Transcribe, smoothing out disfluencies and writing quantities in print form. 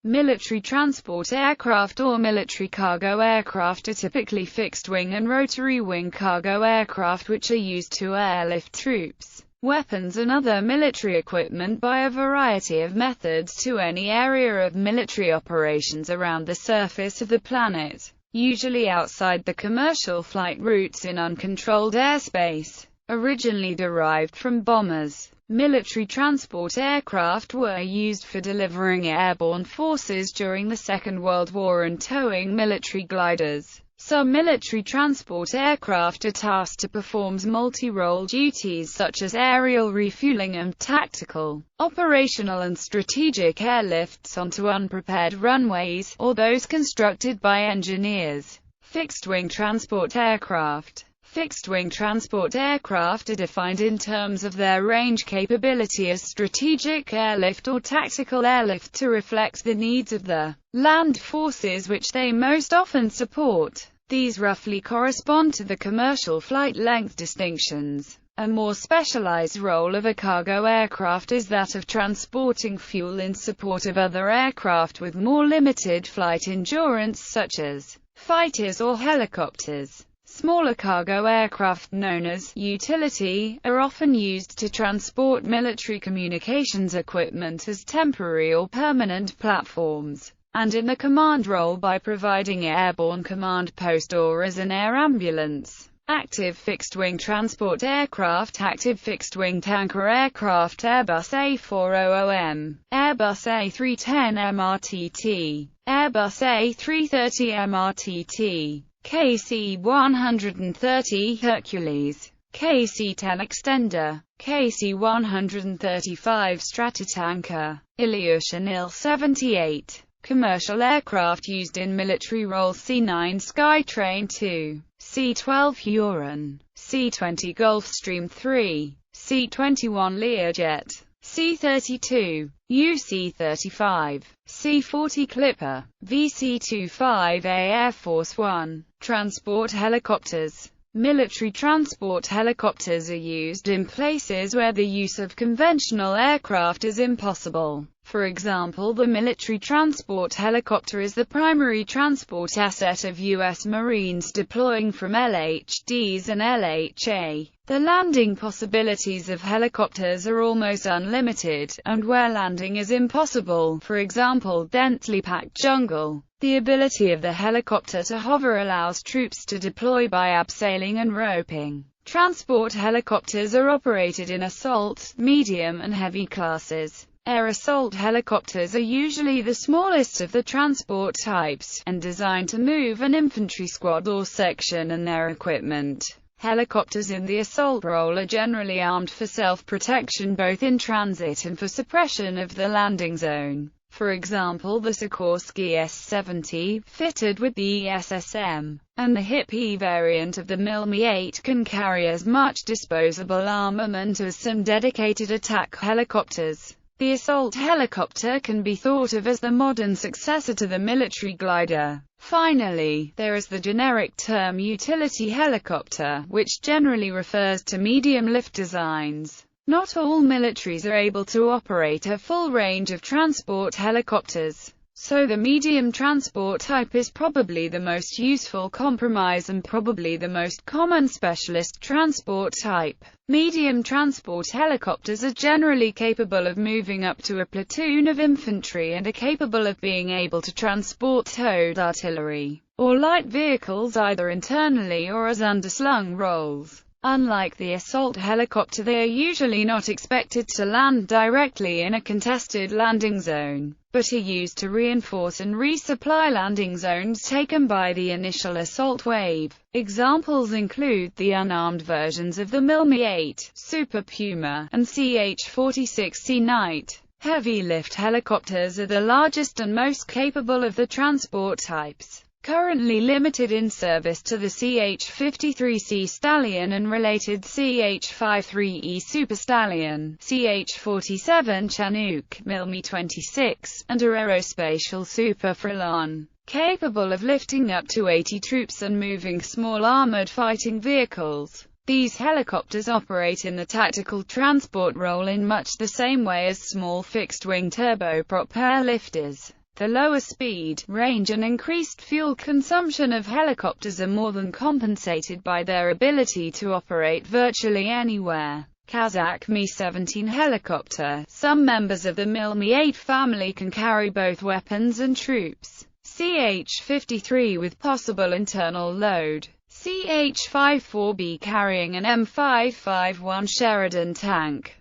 Military transport aircraft or military cargo aircraft are typically fixed-wing and rotary-wing cargo aircraft which are used to airlift troops, weapons and other military equipment by a variety of methods to any area of military operations around the surface of the planet, usually outside the commercial flight routes in uncontrolled airspace. Originally derived from bombers, military transport aircraft were used for delivering airborne forces during the Second World War and towing military gliders. Some military transport aircraft are tasked to perform multi-role duties such as aerial refueling and tactical, operational and strategic airlifts onto unprepared runways, or those constructed by engineers. Fixed-wing transport aircraft. Fixed-wing transport aircraft are defined in terms of their range capability as strategic airlift or tactical airlift to reflect the needs of the land forces which they most often support. These roughly correspond to the commercial flight length distinctions. A more specialized role of a cargo aircraft is that of transporting fuel in support of other aircraft with more limited flight endurance such as fighters or helicopters. Smaller cargo aircraft, known as utility, are often used to transport military communications equipment as temporary or permanent platforms, and in the command role by providing airborne command post or as an air ambulance. Active fixed-wing transport aircraft. Active fixed-wing tanker aircraft. Airbus A400M, Airbus A310 MRTT, Airbus A330 MRTT, KC-130 Hercules, KC-10 Extender, KC-135 Stratotanker, Ilyushin Il-78. Commercial aircraft used in military roles. C-9 Skytrain II, C-12 Huron, C-20 Gulfstream III, C-21 Learjet, C-32, UC-35, C-40 Clipper, VC-25A Air Force One. Transport helicopters. Military transport helicopters are used in places where the use of conventional aircraft is impossible. For example, the military transport helicopter is the primary transport asset of U.S. Marines deploying from LHDs and LHA. The landing possibilities of helicopters are almost unlimited, and where landing is impossible, for example densely packed jungle, the ability of the helicopter to hover allows troops to deploy by abseiling and roping. Transport helicopters are operated in assault, medium and heavy classes. Air assault helicopters are usually the smallest of the transport types, and designed to move an infantry squad or section and their equipment. Helicopters in the assault role are generally armed for self-protection both in transit and for suppression of the landing zone. For example, the Sikorsky S-70, fitted with the ESSM, and the HIP-E variant of the Mi-8 can carry as much disposable armament as some dedicated attack helicopters. The assault helicopter can be thought of as the modern successor to the military glider. Finally, there is the generic term utility helicopter, which generally refers to medium-lift designs. Not all militaries are able to operate a full range of transport helicopters, so the medium transport type is probably the most useful compromise and probably the most common specialist transport type. Medium transport helicopters are generally capable of moving up to a platoon of infantry and are capable of being able to transport towed artillery or light vehicles either internally or as underslung roles. Unlike the assault helicopter, they are usually not expected to land directly in a contested landing zone, but are used to reinforce and resupply landing zones taken by the initial assault wave. Examples include the unarmed versions of the Mi-8, Super Puma, and CH-46C Knight. Heavy-lift helicopters are the largest and most capable of the transport types. Currently limited in service to the CH-53C Stallion and related CH-53E Super Stallion, CH-47 Chinook, Mi-26, and are aerospatial Super Frelon, capable of lifting up to 80 troops and moving small armored fighting vehicles. These helicopters operate in the tactical transport role in much the same way as small fixed-wing turboprop airlifters. The lower speed, range and increased fuel consumption of helicopters are more than compensated by their ability to operate virtually anywhere. Kazakh Mi-17 helicopter. Some members of the Mi-8 family can carry both weapons and troops. CH-53 with possible internal load. CH-54B carrying an M551 Sheridan tank.